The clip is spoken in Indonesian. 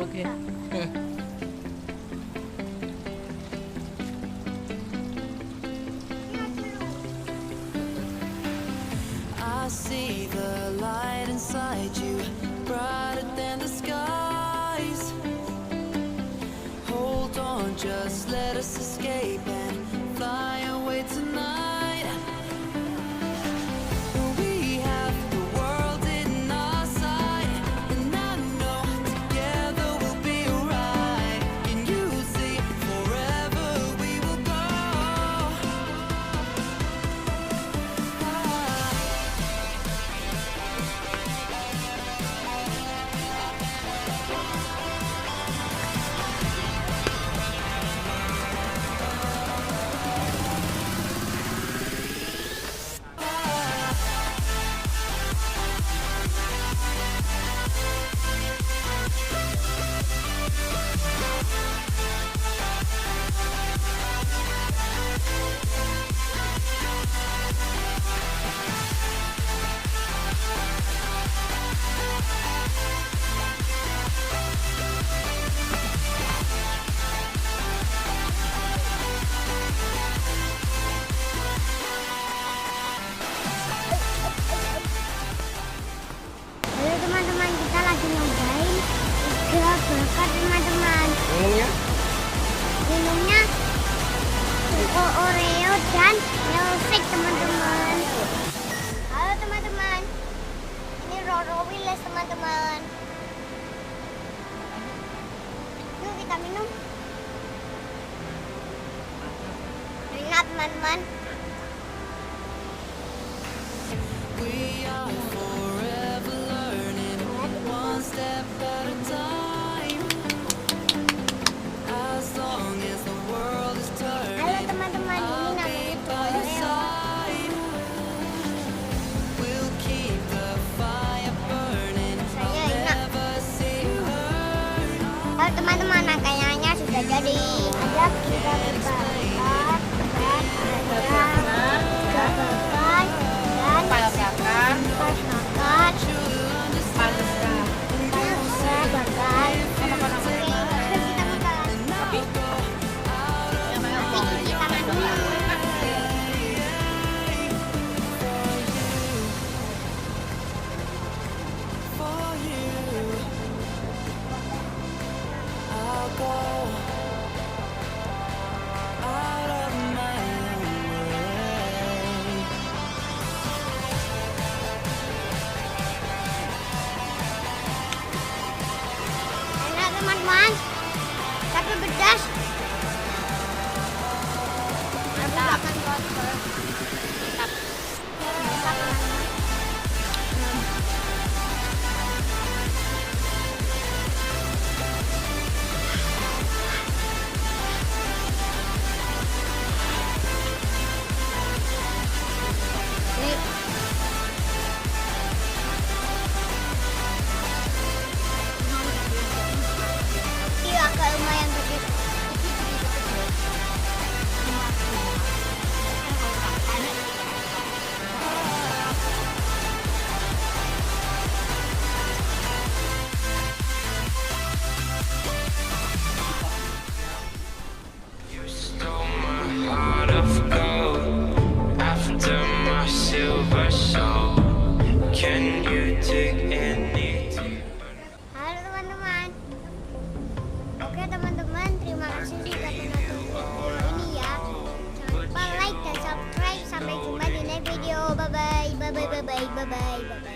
Oke. I see the light inside you, brighter than the skies. Hold on, just let us escape and fly away tonight. We have the world in our sight, and I know together we'll be alright. Can you see forever we will go? Halo teman-teman, kita lagi nyobain iga bakar teman-teman. Minumnya Choco Oreo dan milkshake teman-teman. Halo teman-teman, ini Roro Wiles teman-teman. Yuk kita minum. Enak teman-teman. We are forever learning, one step at a time. As long as the world is Halo turning, teman-teman, ini I'll namanya be Choco by your Oreo. side. We'll keep the fire burning. Rasanya I'll enak. never see you hurt. Halo teman-teman, makanannya sudah jadi. Ada iga bakar dan ada iga bakar dan Pas bakar, pas bakar, panas bakar. apa namanya? Oke, kita makan. Tapi yang mana Tapi cuci tangan dulu. For you, I'll go out of my own way. Enak teman-teman, tapi pedas. mantap. Iya, agak lumayan pedas. You stole my heart of gold after my silver soul. Can you dig any deeper? Halo teman-teman. Oke teman-teman, terima kasih sudah menonton video ini ya. Jangan lupa like dan subscribe. Sampai jumpa di next video. Bye bye. Bye bye bye bye bye bye.